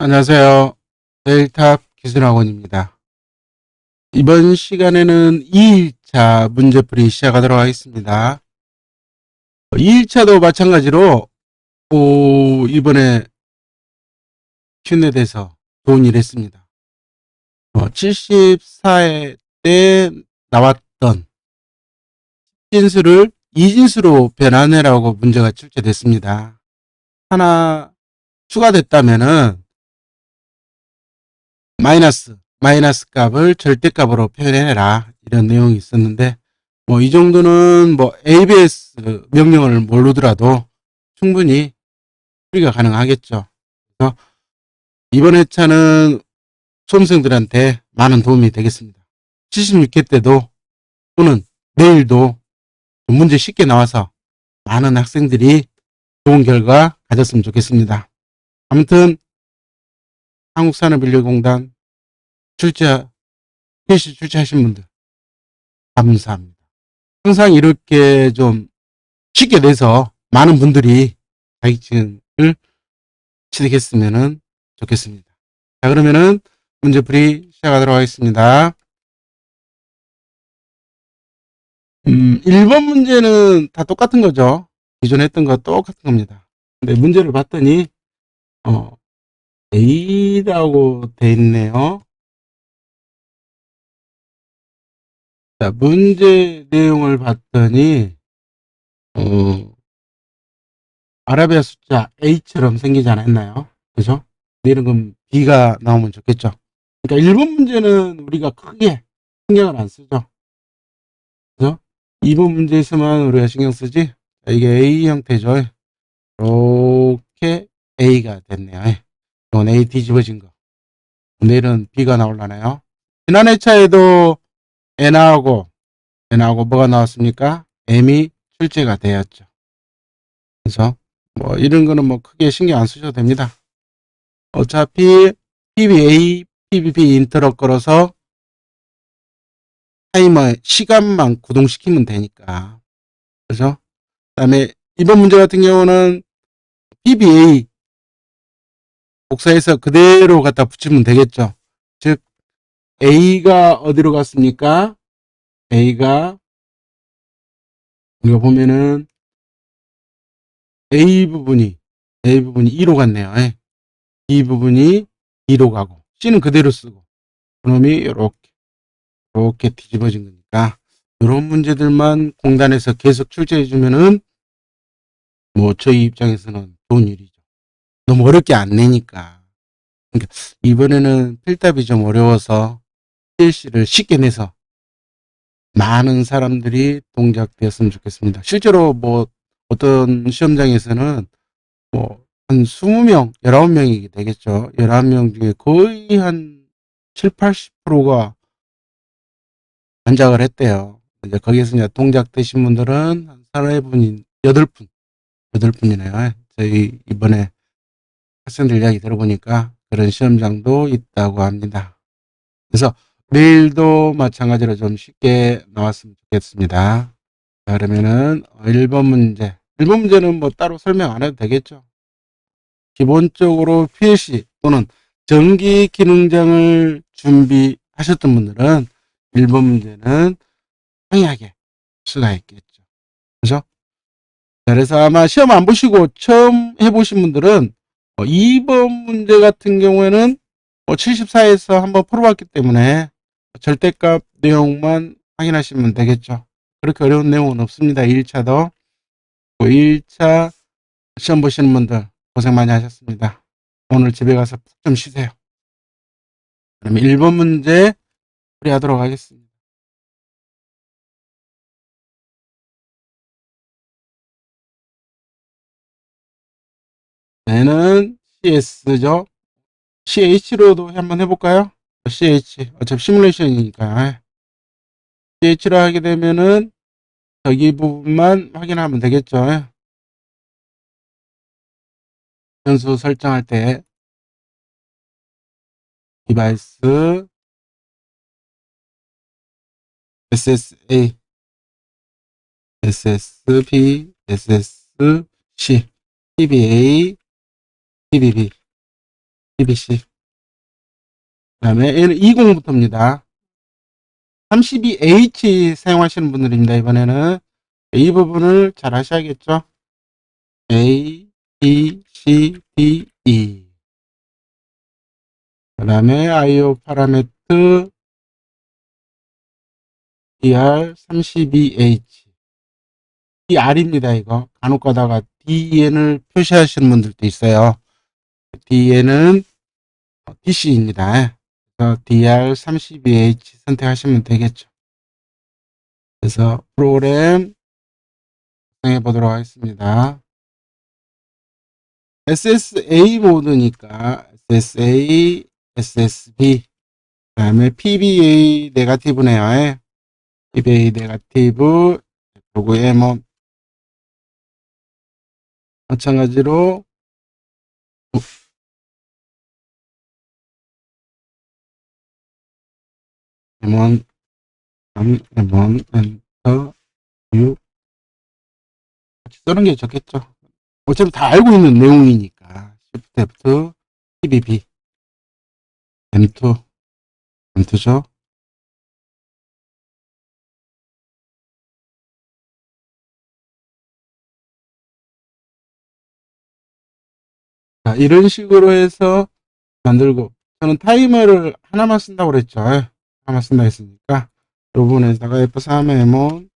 안녕하세요. 데일탑 기술학원입니다. 이번 시간에는 2일차 문제풀이 시작하도록 하겠습니다. 2일차도 마찬가지로 이번에 Q&A에서 좋은 일 했습니다. 74회 때 나왔던 진수를 이진수로 변환해라고 문제가 출제됐습니다. 하나 추가됐다면은 마이너스 값을 절대값으로 표현해라 이런 내용이 있었는데 이 정도는 ABS 명령을 모르더라도 충분히 풀이가 가능하겠죠. 그래서 이번 회차는 수험생들한테 많은 도움이 되겠습니다. 76회 때도 또는 내일도 문제 쉽게 나와서 많은 학생들이 좋은 결과 가졌으면 좋겠습니다. 아무튼 한국산업인력공단 PhD 출제하신 분들 감사합니다. 항상 이렇게 좀 쉽게 내서 많은 분들이 자격증을 취득했으면 좋겠습니다. 자, 그러면은 문제풀이 시작하도록 하겠습니다. 1번 문제는 다 똑같은 거죠. 기존에 했던 거 똑같은 겁니다. 근데 문제를 봤더니 A라고 돼 있네요. 자, 문제 내용을 봤더니 아라비아 숫자 A처럼 생기지 않았나요? 그죠? 내일은 그럼 B가 나오면 좋겠죠. 그러니까 1번 문제는 우리가 크게 신경을 안 쓰죠. 그죠? 2번 문제에서만 우리가 신경 쓰지. 자, 이게 A 형태죠. 이렇게 A가 됐네요. 이건 A 뒤집어진 거. 내일은 B가 나올라나요? 지난 회차에도 N하고 뭐가 나왔습니까? M이 출제가 되었죠. 그래서 이런 거는 크게 신경 안 쓰셔도 됩니다. 어차피 PBA, PBB 인터럴 걸어서 타이머 시간만 구동시키면 되니까. 그죠? 그 다음에 이번 문제 같은 경우는 PBA 복사해서 그대로 갖다 붙이면 되겠죠. 즉 A가 어디로 갔습니까? A가 우리가 보면은 A 부분이 2로 갔네요. B 부분이 2로 가고 C는 그대로 쓰고 그놈이 이렇게 뒤집어진 거니까 이런 문제들만 공단에서 계속 출제해 주면은 저희 입장에서는 좋은 일이죠. 너무 어렵게 안 내니까. 그러니까 이번에는 필답이 좀 어려워서 PLC를 쉽게 내서 많은 사람들이 동작되었으면 좋겠습니다. 실제로 어떤 시험장에서는 한 20명, 19명이 되겠죠. 11명 중에 거의 한 7, 80%가 전작을 했대요. 이제 거기에서 이제 동작되신 분들은 한 8분, 8분이네요. 저희 이번에 학생들 이야기 들어보니까 그런 시험장도 있다고 합니다. 그래서 내일도 마찬가지로 좀 쉽게 나왔으면 좋겠습니다. 자, 그러면은 1번 문제. 1번 문제는 따로 설명 안 해도 되겠죠. 기본적으로 PLC 또는 전기 기능장을 준비하셨던 분들은 1번 문제는 평이하게 수가 있겠죠. 그죠? 그래서 아마 시험 안 보시고 처음 해보신 분들은 2번 문제 같은 경우에는 74에서 한번 풀어봤기 때문에 절대값 내용만 확인하시면 되겠죠. 그렇게 어려운 내용은 없습니다. 1차도. 1차 시험 보시는 분들 고생 많이 하셨습니다. 오늘 집에 가서 푹 좀 쉬세요. 그러면 1번 문제 풀이하도록 하겠습니다. 얘는 CS죠. CH로도 한번 해볼까요? CH. 어차피 시뮬레이션이니까. CH로 하게 되면은 여기 부분만 확인하면 되겠죠. 변수 설정할 때 디바이스 SSA, SSB, SSC, PBA, PBB PBC. 그 다음에 얘는 20부터입니다. 32H 사용하시는 분들입니다. 이번에는 이 부분을 잘 하셔야겠죠. A, B, C, D, E. 그 다음에 IO 파라메트 DR32H. 이 R입니다. 이거 간혹 가다가 DN을 표시하시는 분들도 있어요. DN은 DC입니다. 그래서 DR32H 선택하시면 되겠죠. 그래서 프로그램 사용해 보도록 하겠습니다. SSA 모드니까 SSA, SSB, 그 다음에 PBA 네거티브네요. PBA 네거티브, 그리고 M1 마찬가지로 M1, M1, 엔터, 6 같이 쓰는 게 좋겠죠. 어차피 다 알고 있는 내용이니까. Shift F, PBB, M2, M2죠. 자, 이런 식으로 해서 만들고, 저는 타이머를 하나만 쓴다고 그랬죠. 하나만 쓴다 했으니까, 이 부분에다가 F3, M1,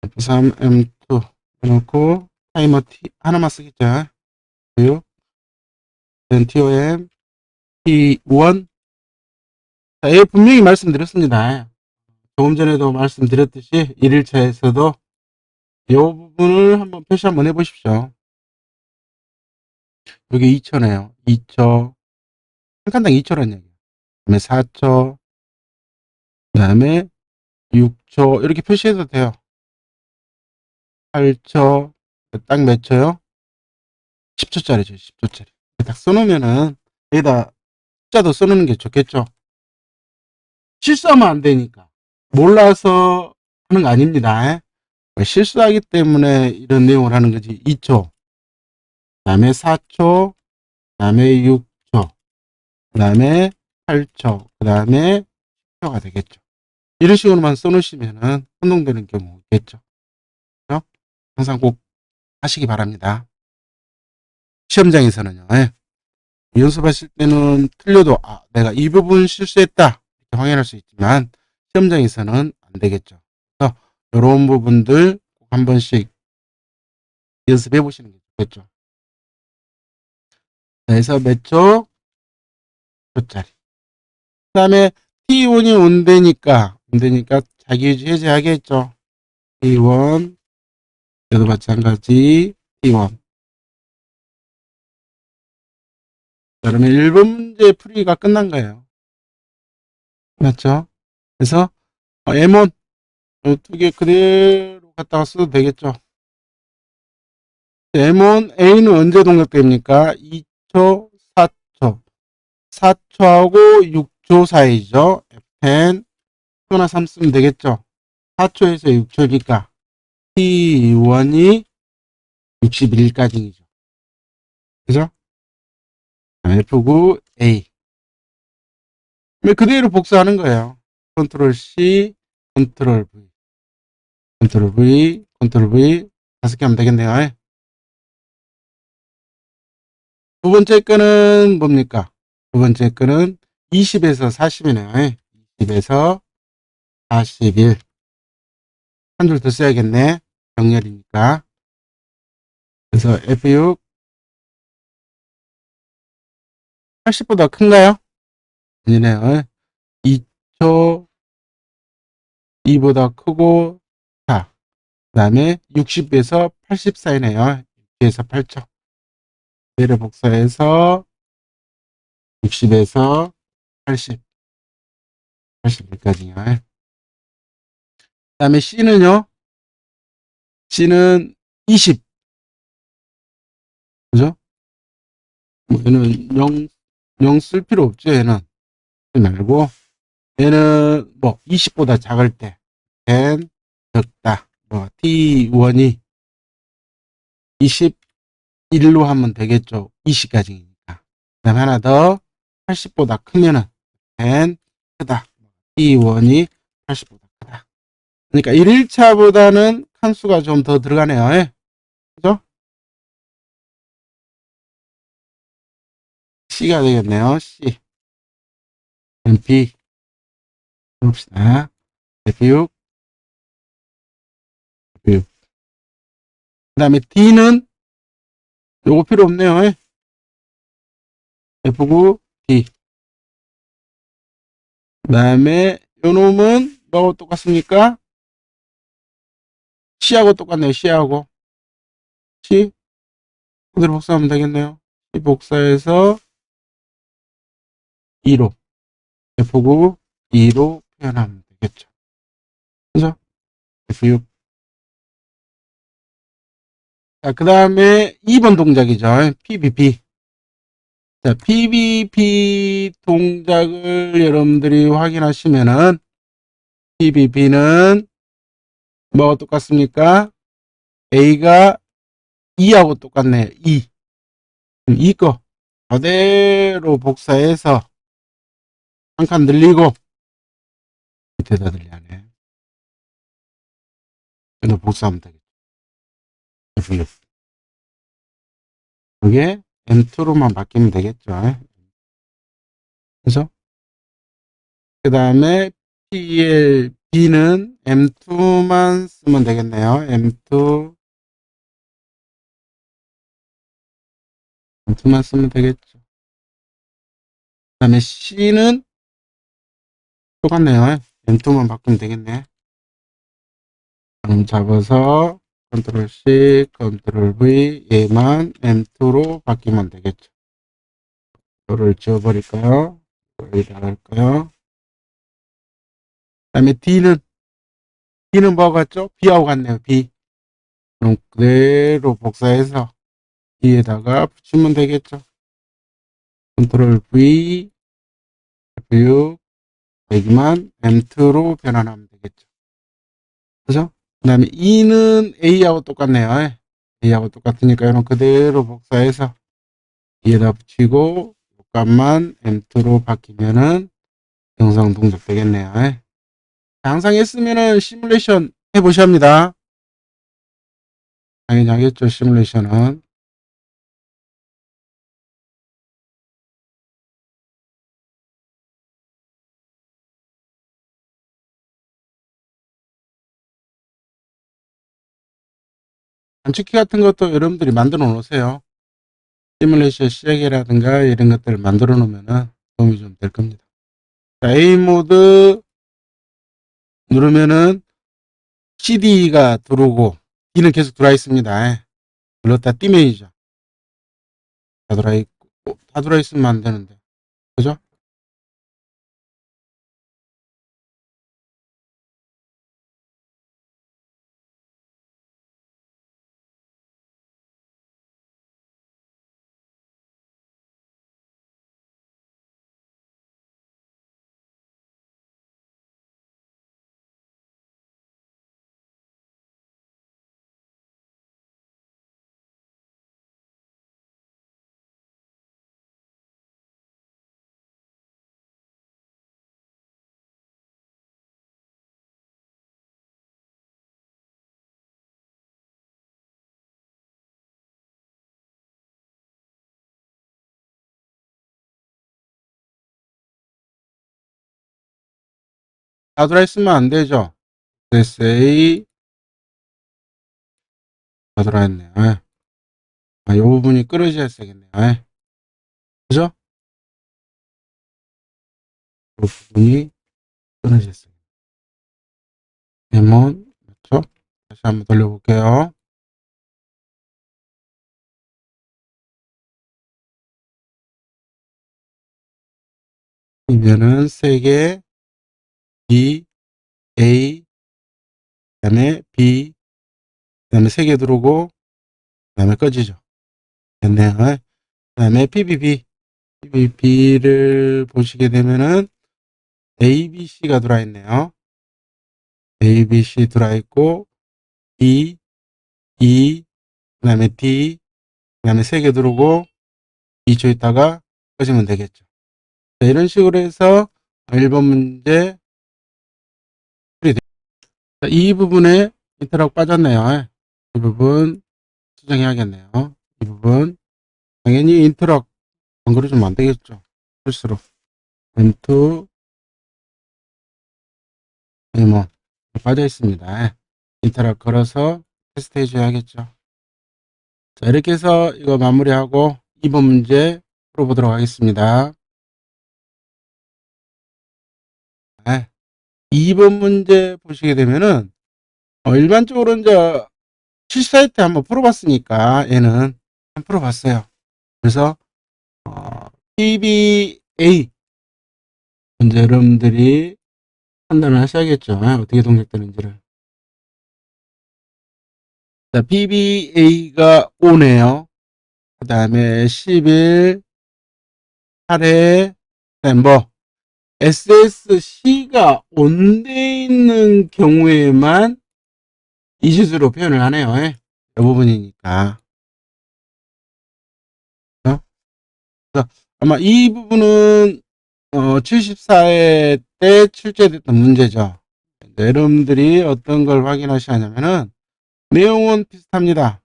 F3, M2 해놓고, 타이머 T 하나만 쓰겠죠. 그리고, TOM, T1. 자, 예, 분명히 말씀드렸습니다. 조금 전에도 말씀드렸듯이, 1일차에서도 이 부분을 한번 표시 한번 해보십시오. 여기 2초네요. 2초. 한 칸당 2초란 얘기예요. 그 다음에 4초. 그 다음에 6초. 이렇게 표시해도 돼요. 8초. 딱 몇 초요? 10초짜리죠. 10초짜리. 딱 써놓으면은, 여기다 숫자도 써놓는 게 좋겠죠. 실수하면 안 되니까. 몰라서 하는 거 아닙니다. 실수하기 때문에 이런 내용을 하는 거지. 2초. 그 다음에 4초. 그 다음에 6초. 그 다음에 8초. 그 다음에 10초가 되겠죠. 이런 식으로만 써놓으시면은 혼동되는 경우 있겠죠. 그래서 항상 꼭 하시기 바랍니다. 시험장에서는요. 연습하실 때는 틀려도 내가 이 부분 실수했다 이렇게 확인할 수 있지만 시험장에서는 안 되겠죠. 그래서 이런 부분들 꼭 한 번씩 연습해 보시는 게 좋겠죠. 그래서 몇 초? 초짜리. 그 다음에 T1이 온대니까 자기유지 해제하겠죠. T1 얘도 마찬가지 T1. 그러면 1번 문제 풀이가 끝난 거예요. 맞죠? 그래서 M1 두 개 그대로 갖다가 써도 되겠죠. M1 A는 언제 동작됩니까? 2초, 4초. 4초하고 6초 사이죠. F10 표나 3 쓰면 되겠죠. 4초에서 6초니까 T1이 61까지이죠. 그죠? F9 A. 그대로 복사하는 거예요. 컨트롤 C, 컨트롤 V, 컨트롤 V, 컨트롤 V 5개 하면 되겠네요. 두 번째 거는 뭡니까? 두 번째 거는 20에서 40이네요. 20에서 41. 한 줄 더 써야겠네. 정렬이니까. 그래서 F6 80보다 큰가요? 아니네요. 2초 2보다 크고 4. 그 다음에 60에서 80 사이네요. 6에서 8초. 얘를 복사해서 60에서 80. 81까지요. 그 다음에 C는요. C는 20. 그죠? 얘는 0 쓸 필요 없죠. 얘는. 말고 얘는 뭐 20보다 작을 때 10 적다. T1이 21로 하면 되겠죠. 20까지니까. 다음에 하나 더 80보다 크면은 n 크다. T1이 80보다 크다. 그러니까 1일차보다는 칸수가 좀 더 들어가네요. 예? 그죠? C가 되겠네요. C. B. 해봅시다. F6. F6. 그 다음에 D는 요거 필요 없네요. 예? F9, D. 그 다음에 요 놈은 뭐하고 똑같습니까? C하고 똑같네요. C하고. C. 그대로 복사하면 되겠네요. C 복사해서 2로. F9, 2로 표현하면 되겠죠. 그죠? F6. 자, 그 다음에 2번 동작이죠. PBP. 자, PBP 동작을 여러분들이 확인하시면은, PBP는 뭐가 똑같습니까? A가 2하고 똑같네요. 2. 2 거. 그대로 복사해서 한 칸 늘리고, 밑에다 늘리네. 그래서 복사하면 되겠죠. 이게 M2로만 바뀌면 되겠죠. 그죠? 그 다음에 B는 M2만 쓰면 되겠네요. M2만 쓰면 되겠죠. 그 다음에 C는 똑같네요. M2만 바꾸면 되겠네. 그럼 잡아서 컨트롤 C, 컨트롤 V, 얘만 M2로 바뀌면 되겠죠. 이거를 지워버릴까요? 여기다 할까요? 그 다음에 D는 뭐하고 같죠? B하고 같네요. B. 그럼 그대로 복사해서 D에다가 붙이면 되겠죠. 컨트롤 V, F6, 여기만 M2로 변환하면 되겠죠. 그죠? 그 다음에 E는 A하고 똑같네요. A하고 똑같으니까 이런 그대로 복사해서 E에다 붙이고 값만 M2로 바뀌면은 영상 동작 되겠네요. 항상 했으면은 시뮬레이션 해보셔야 합니다. 당연히 하겠죠. 시뮬레이션은. 단축키 같은 것도 여러분들이 만들어 놓으세요. 시뮬레이션 시작이라든가 이런 것들을 만들어 놓으면은 도움이 좀 될 겁니다. 자, A 모드 누르면은 CD가 들어오고 D는 계속 들어와 있습니다. 눌렀다 띄면이죠. 다 들어와 있고 다 들어와 있으면 안 되는데. 그죠? 다 들어와 있으면 안 되죠. SA 다 들어와 있네요. 이 부분이 끊어져야 되겠네요. 그죠? 이 부분이 끊어져야 되겠네요. 레몬 맞죠? 다시 한번 돌려볼게요. 이면은 3개 B, A, 그 다음에 B, 그 다음에 3개 들어오고 그 다음에 꺼지죠. 됐네요. 그 다음에 PBB를 보시게 되면은 A, B, C가 들어와 있네요. A, B, C 들어와 있고 B, E, 그 다음에 D, 그 다음에 3개 들어오고 2초 있다가 보시면 되겠죠. 자, 이런 식으로 해서 1번 문제 풀이 자, 이 부분에 인터락 빠졌네요. 이 부분 수정해야겠네요. 이 부분 당연히 인터락 안 그려주면 안 되겠죠. 실수로 M2 M1 빠져 있습니다. 인터락 걸어서 테스트 해줘야겠죠. 자, 이렇게 해서 이거 마무리하고 2번 문제 풀어보도록 하겠습니다. 네. 2번 문제 보시게 되면은 일반적으로 이제 실사이트 한번 풀어봤으니까 얘는 한번 풀어봤어요. 그래서 PBA 먼저 여러분들이 판단을 하셔야겠죠. 어떻게 동작되는지를. 자, PBA가 5네요. 그 다음에 11, 8회, 뭐 SSC가 온돼 있는 경우에만 이시수로 표현을 하네요. 이 부분이니까. 그래서 아마 이 부분은 74회 때 출제됐던 문제죠. 여러분들이 어떤 걸 확인하셔야하냐면은 내용은 비슷합니다.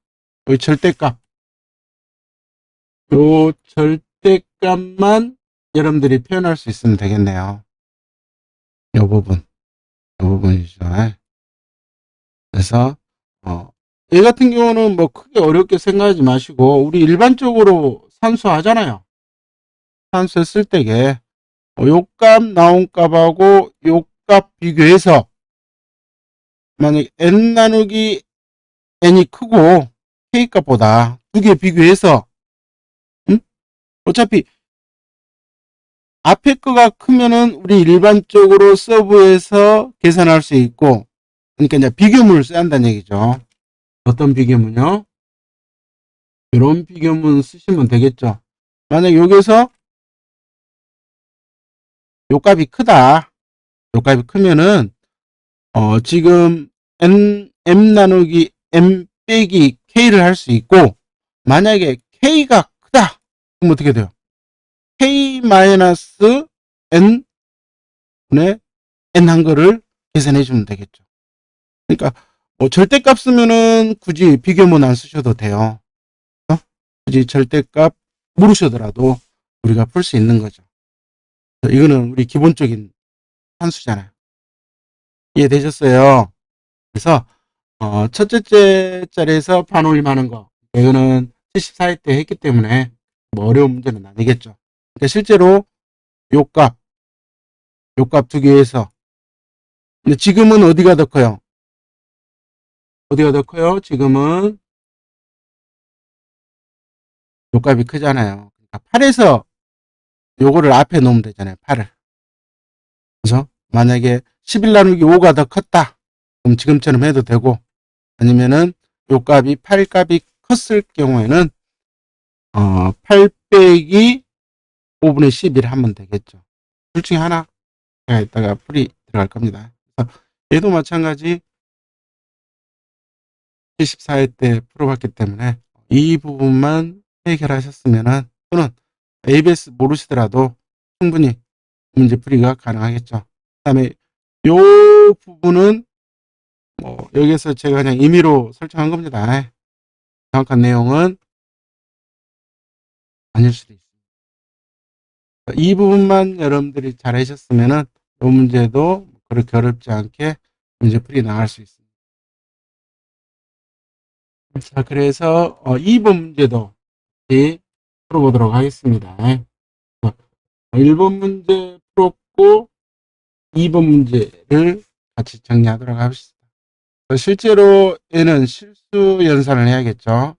여기 절대값. 요 절대값만 여러분들이 표현할 수 있으면 되겠네요. 요 부분이죠. 그래서 얘 같은 경우는 뭐 크게 어렵게 생각하지 마시고 우리 일반적으로 산수 하잖아요. 산수 쓸 때에 요 값 나온 값하고 요 값 비교해서 만약 n 나누기 n이 크고 k 값보다 두 개 비교해서 어차피 앞에 거가 크면은 우리 일반적으로 서브에서 계산할 수 있고 그러니까 이제 비교문을 써야 한다는 얘기죠. 어떤 비교문요? 이런 비교문 쓰시면 되겠죠. 만약 여기서 요 값이 크다. 요 값이 크면은 지금 m 나누기 m 빼기 k를 할 수 있고 만약에 k가 크다. 그럼 어떻게 돼요? k 마이너스 n 분의 n 한 거를 계산해 주면 되겠죠. 그러니까 뭐 절대값 쓰면은 굳이 비교문 안 쓰셔도 돼요. 굳이 절대값 모르셔더라도 우리가 풀 수 있는 거죠. 이거는 우리 기본적인 함수잖아요. 이해되셨어요? 그래서 첫째 자리에서 반올림하는 거 이거는 74회 때 했기 때문에 뭐 어려운 문제는 아니겠죠. 그러니까 실제로 요값 두 개에서 근데 지금은 어디가 더 커요? 어디가 더 커요? 지금은 요 값이 크잖아요. 그러니까 8에서 요거를 앞에 놓으면 되잖아요. 8을. 그래서 만약에 11 나누기 5가 더 컸다. 그럼 지금처럼 해도 되고 아니면은 요 값이 8 값이 컸을 경우에는 8 빼기 5분의 11 하면 되겠죠. 둘 중에 하나 제가 이따가 풀이 들어갈 겁니다. 그래서 얘도 마찬가지 74회 때 풀어봤기 때문에 이 부분만 해결하셨으면은 또는 ABS 모르시더라도 충분히 문제 풀이가 가능하겠죠. 그 다음에 요 부분은 뭐 여기서 제가 그냥 임의로 설정한 겁니다. 정확한 내용은 아닐 수도 있습니다. 이 부분만 여러분들이 잘 하셨으면은 이 문제도 그렇게 어렵지 않게 문제 풀이 나갈 수 있습니다. 자, 그래서 2번 문제도 풀어보도록 하겠습니다. 1번 문제 풀었고 2번 문제를 같이 정리하도록 합시다. 실제로 얘는 실수 연산을 해야겠죠.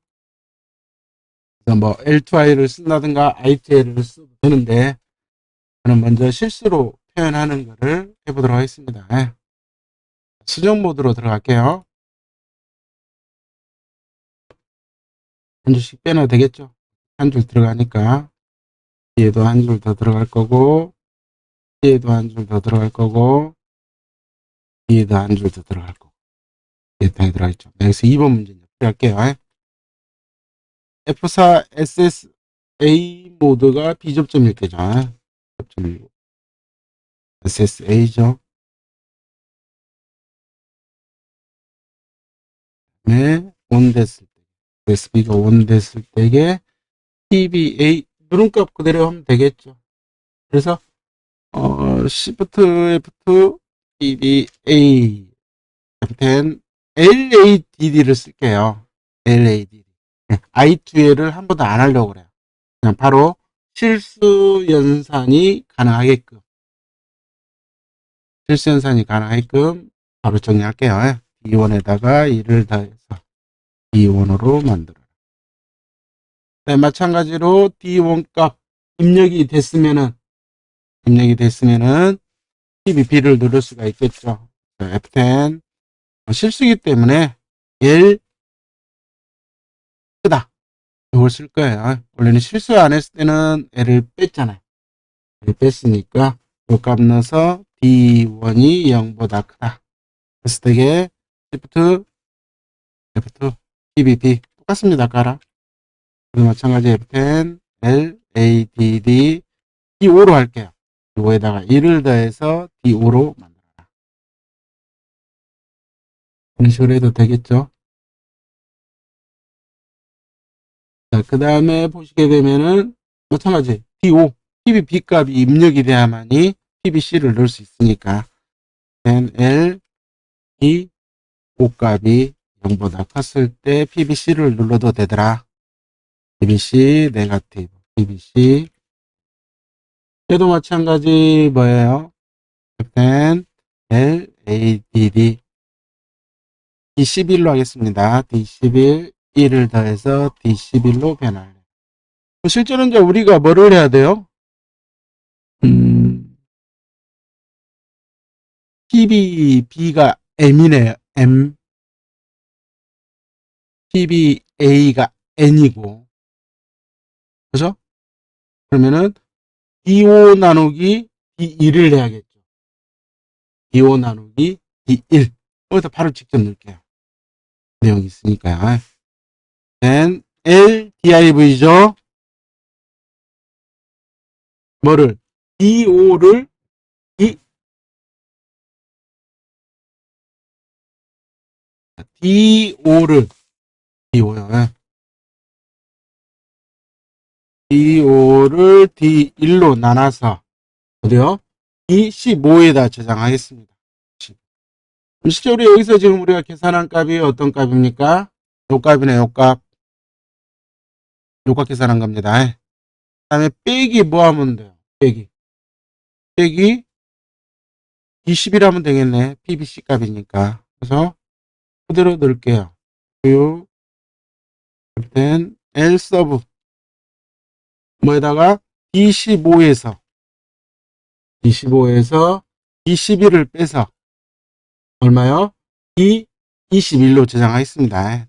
그래서 뭐 L2I를 쓴다든가 I2L을 써도 되는데 저는 먼저 실수로 표현하는 것을 해보도록 하겠습니다. 수정 모드로 들어갈게요. 한 줄씩 빼놔도 되겠죠. 한 줄 들어가니까 뒤에도 한 줄 더 들어갈 거고 뒤에도 한 줄 더 들어갈 거고 뒤에도 한 줄 더 들어갈 거고 뒤에 다 들어가있죠. 여기서 2번 문제 할게요. F4 SSA 모드가 B접점일 때죠. 접점이고. SSA죠. 네, 온 됐을 때. SB가 온 됐을 때에 PBA 누름값 그대로 하면 되겠죠. 그래서 Shift F2 PBA F10 LADD를 쓸게요. LADD. I2L을 한 번도 안 하려고 그래요. 그냥 바로 실수 연산이 가능하게끔 바로 정리할게요. D1에다가 2를 더해서 D1으로 만들어요. 네, 마찬가지로 D1 값 입력이 됐으면은 PBB를 누를 수가 있겠죠. F10 실수기 때문에 L 크다. 이걸 쓸 거예요. 원래는 실수 안 했을 때는 L을 뺐잖아요. L 뺐으니까 이 값 넣어서 D1이 0보다 크다. 그래서 되게 Shift F2 PBB 똑같습니다. 깔아. 마찬가지 F10 L A D D D5로 할게요. D5에다가 1을 더해서 D5로 만들어라. 이런 식으로 해도 되겠죠. 자, 그 다음에 보시게 되면은 마찬가지 D5 PBB 값이 입력이 돼야만이 PBC를 넣을 수 있으니까 L E 5 값이 0보다 컸을 때 PBC를 눌러도 되더라. PBC 네거티브 PBC 얘도 마찬가지 뭐예요? F10 L A D D D11로 하겠습니다. D11 1을 더해서 D11로 변화를. 실제로는 이제 우리가 뭐를 해야 돼요? PBB가 M이네요. M. PBA가 N이고. 그죠? 그러면은 D5 나누기 D1을 해야겠죠. D5 나누기 D1. 여기다 바로 직접 넣을게요. 내용이 있으니까요. then LDIV죠. 뭐를? D5를 D5를 D5요. D5를 D1로 나눠서 어디요? D15에다 저장하겠습니다. 실제로 여기서 지금 우리가 계산한 값이 어떤 값입니까? 요 값이네, 요 값. 요 값 계산한 겁니다. 그 다음에 빼기 뭐 하면 돼요? 빼기 D11 하면 되겠네. PBC 값이니까. 그래서 그대로 넣을게요. 요 된 L 서브 뭐에다가 D15에서 D11을 빼서 얼마요? D21로 저장하겠습니다.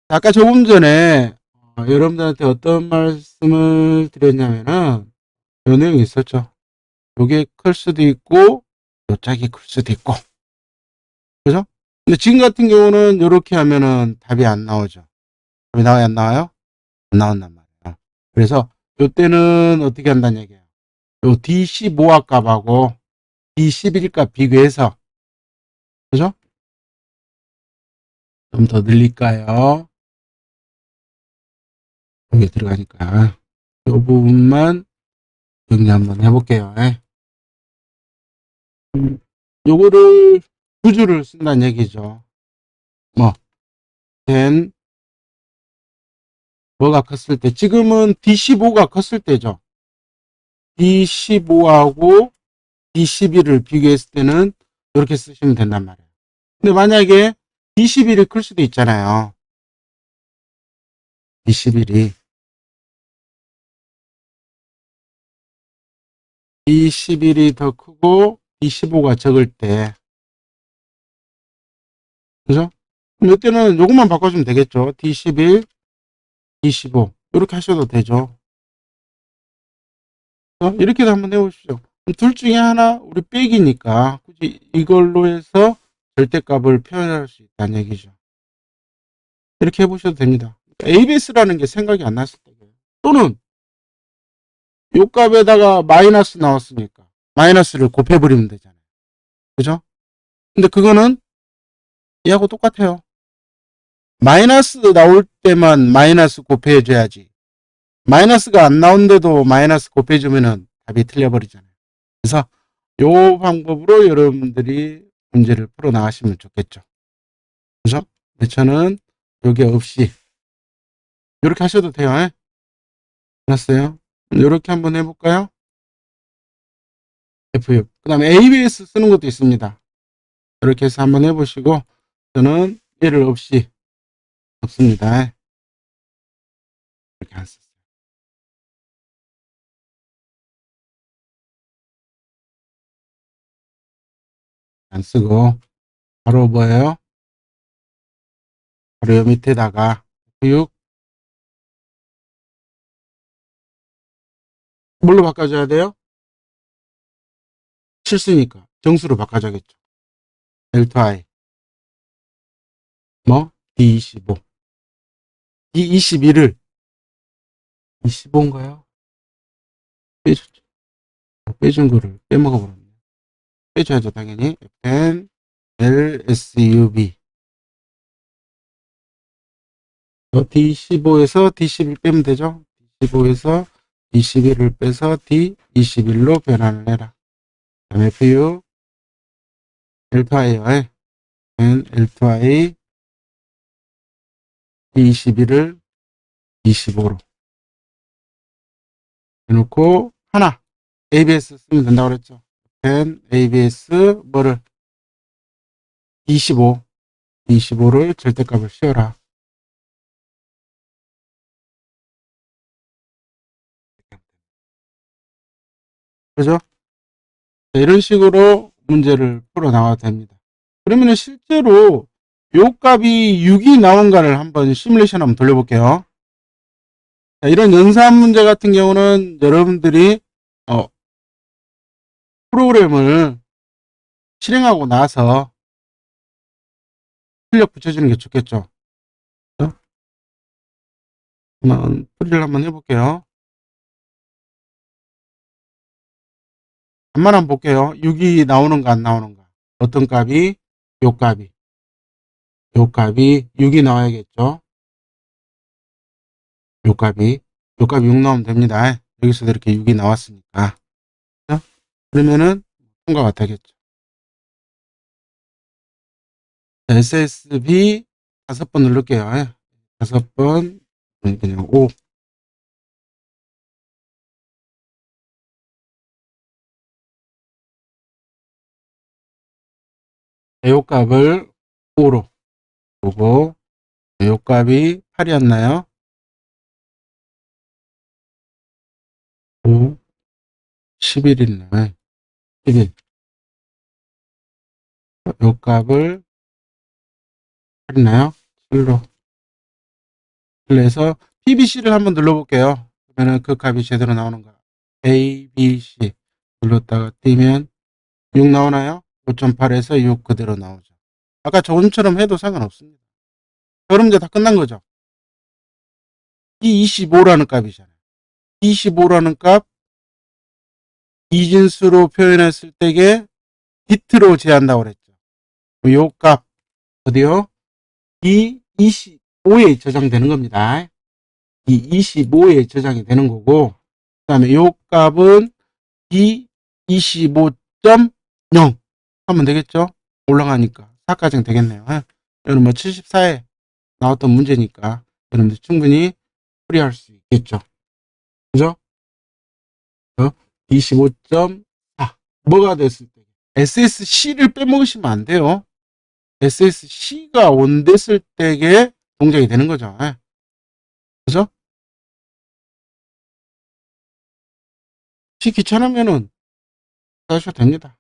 아까 조금 전에 여러분들한테 어떤 말씀을 드렸냐면은 요 내용이 있었죠. 요게 클 수도 있고 요 짝이 클 수도 있고, 그죠? 근데 지금 같은 경우는 이렇게 하면은 답이 안 나오죠. 답이 나와요, 안 나와요? 안 나온단 말이에요. 그래서 요때는 어떻게 한다는 얘기예요. 요 D15 값하고 D11 값 비교해서, 그죠? 좀 더 늘릴까요? 여기 들어가니까 요 부분만 정리 한번 해볼게요. 요거를 두 줄을 쓴다는 얘기죠. 뭐, then 뭐가 컸을 때, 지금은 D15가 컸을 때죠. D15하고 D11을 비교했을 때는 이렇게 쓰시면 된단 말이에요. 근데 만약에 D11이 클 수도 있잖아요. D11이 더 크고 D15가 적을 때, 그죠? 그럼 이때는 요것만 바꿔주면 되겠죠. D11, D15 이렇게 하셔도 되죠. 이렇게도 한번 해보십시오. 둘 중에 하나 우리 빼기니까 굳이 이걸로 해서 절대값을 표현할 수 있다는 얘기죠. 이렇게 해보셔도 됩니다. ABS라는 게 생각이 안 났을 때. 또는 요 값에다가 마이너스 나왔으니까 마이너스를 곱해버리면 되잖아요. 그죠? 근데 그거는 얘하고 똑같아요. 마이너스 나올 때만 마이너스 곱해줘야지. 마이너스가 안 나온데도 마이너스 곱해주면은 답이 틀려버리잖아요. 그래서 요 방법으로 여러분들이 문제를 풀어 나가시면 좋겠죠. 그죠? 저는 요게 없이 이렇게 하셔도 돼요. 알았어요? 이렇게 한번 해볼까요? F6. 그 다음에 ABS 쓰는 것도 있습니다. 이렇게 해서 한번 해보시고 저는 얘를 없습니다. 이렇게 안 썼어요. 안 쓰고 바로 뭐예요? 바로 요 밑에다가 F6 뭘로 바꿔줘야 돼요? 실수니까 정수로 바꿔줘야겠죠. L2I 뭐? D25 D22를 25인가요? 빼줬죠. 빼준 거를 빼먹어버렸네. 빼줘야죠 당연히. FN LSUB D15에서 D11 빼면 되죠. D15에서 D11을 빼서 D21로 변환을 해라. 다음에 FU L2I요. L2I D21을 25로 해놓고 하나 ABS 쓰면 된다고 그랬죠. ABS 뭐를 25를 절대값을 씌워라. 그죠? 자, 이런 식으로 문제를 풀어 나가도 됩니다. 그러면 실제로 요 값이 6이 나온가를 한번 시뮬레이션 한번 돌려볼게요. 자, 이런 연산 문제 같은 경우는 여러분들이 프로그램을 실행하고 나서 출력 붙여주는 게 좋겠죠. 한번 풀이를 한번 해볼게요. 한번 한번 볼게요. 6이 나오는가 안 나오는가. 어떤 값이 요 값이 6이 나와야겠죠. 요 값이 6 나오면 됩니다. 여기서도 이렇게 6이 나왔으니까. 그러면은 통과가 되겠죠. SSB 5번 누를게요. 5번 그냥 5. 요 값을 5로 보고 요 값이 8이었나요? 5, 11이네. 11. 요 값을 8이나요? 7로. 그래서 PBC를 한번 눌러볼게요. 그러면 그 값이 제대로 나오는가. A, B, C 눌렀다가 띄면 6 나오나요? 5.8에서 6 그대로 나오죠. 아까 저번처럼 해도 상관없습니다. 그럼 이제 다 끝난 거죠. 이 25라는 값이잖아요. 25라는 값 이진수로 표현했을 때에 비트로 제한다고 그랬죠. 요 값 어디요? 이 25에 저장되는 겁니다. 이 25에 저장이 되는 거고 그 다음에 요 값은 이 25.0 하면 되겠죠? 올라가니까 4까지는 되겠네요. 여러분 뭐 74에 나왔던 문제니까 여러분들 충분히 풀이할 수 있겠죠. 그죠? 25.4 뭐가 됐을 때 SSC를 빼먹으시면 안 돼요. SSC가 온 됐을 때에 동작이 되는 거죠. 그죠? 혹시 귀찮으면은 하셔도 됩니다.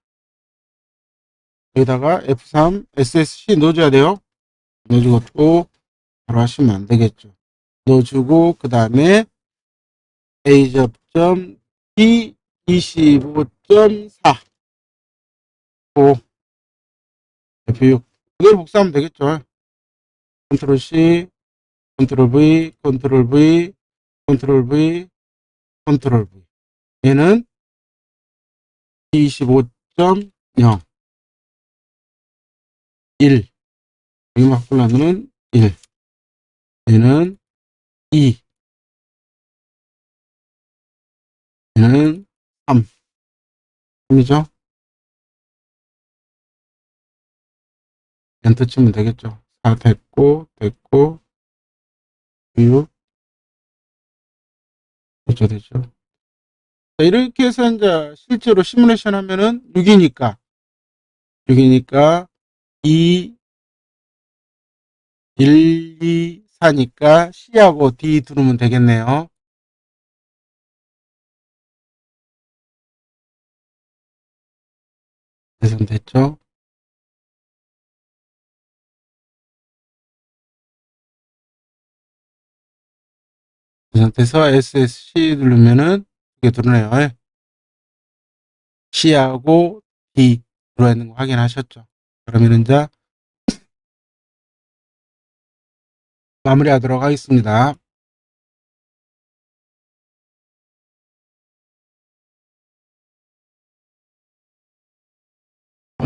여기다가 F3 SSC 넣어줘야 돼요. 넣어주고 또 바로 하시면 안 되겠죠. 넣어주고 그 다음에 A 접점 B 25.4 5 F6 그대로 복사하면 되겠죠. 컨트롤 C 컨트롤 V, 컨트롤 V, 컨트롤 V, 컨트롤 V. 얘는 25.0, 1. 여기 바꾸려면은 1. 얘는 2. 얘는 3. 3이죠? 엔터 치면 되겠죠? 4 됐고, 6. 됐죠. 자, 이렇게 해서 이제 실제로 시뮬레이션 하면은 6이니까 2, 1, 2, 4니까 C하고 D 두르면 되겠네요. 그래서 됐죠? 그 상태에서 SSC 누르면은 이게 들어오네요. C하고 D 들어와 있는 거 확인하셨죠? 그러면 이제 마무리하도록 하겠습니다.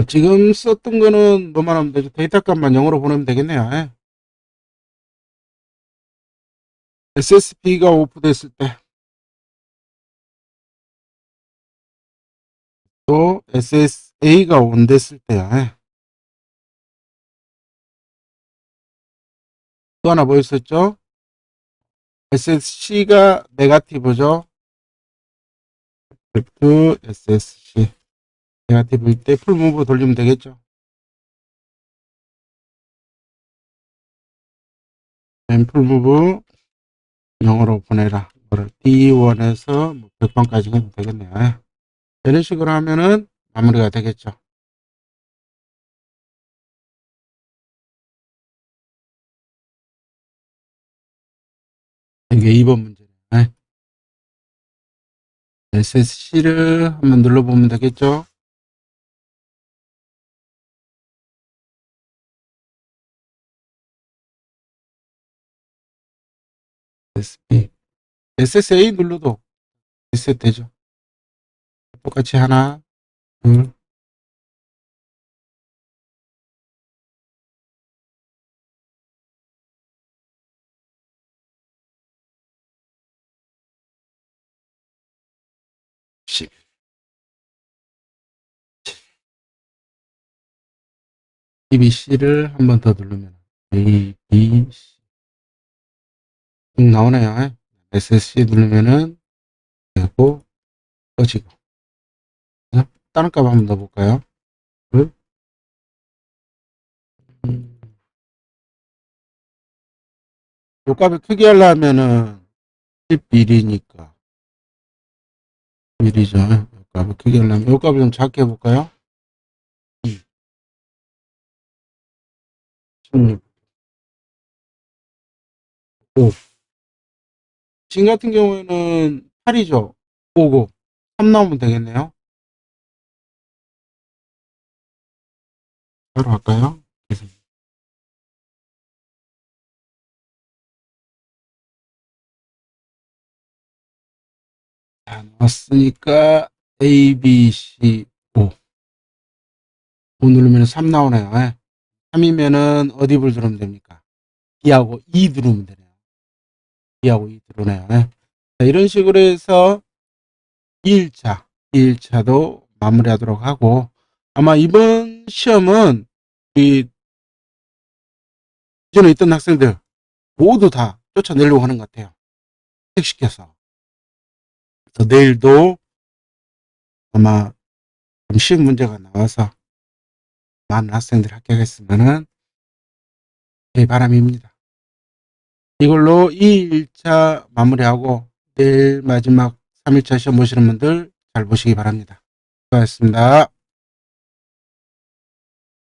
지금 썼던 거는 뭐만 하면 되죠? 데이터 값만 0으로 보내면 되겠네요. SSB가 오프됐을 때, 또 SSA가 온됐을 때요. 또 하나 뭐 있었죠? SSC가 네가티브죠. 그 SSC 네가티브일 때 풀무브 돌리면 되겠죠. 풀무브 0으로 보내라. D1에서 100번까지 해도 되겠네요. 이런 식으로 하면은 마무리가 되겠죠. 이게 2번 문제네. SSC를 한번 눌러보면 되겠죠. SSB. SSA 눌러도 리셋 되죠. 똑같이 하나, 둘, 10. ABC를 한 번 더 누르면 A, B, C 나오네요. SSC 누르면은 되고 꺼지고. 다른 값 한번 더 볼까요? 요 값을 크게 하려면은 11이니까 1이죠. 요 값을 크게 하려면 요 값을 좀 작게 해볼까요? 16, 5. 지금 같은 경우에는 8이죠. 5고 3 나오면 되겠네요. 바로 할까요? 자, 나왔으니까 A, B, C, 5. 5 누르면 3 나오네요. 3이면은 어디 불 누르면 됩니까? D하고 E 누르면 되네요. D하고 E 누르네요. 자, 이런 식으로 해서 2일차, 2일차도 마무리하도록 하고, 아마 이번 시험은 이 기존에 있던 학생들 모두 다 쫓아내려고 하는 것 같아요. 택시켜서. 그래서 내일도 아마 좀 쉬운 문제가 나와서 많은 학생들이 합격했으면은 제 바람입니다. 이걸로 2일차 마무리하고 내일 마지막 3일차 시험 보시는 분들 잘 보시기 바랍니다. 수고하셨습니다.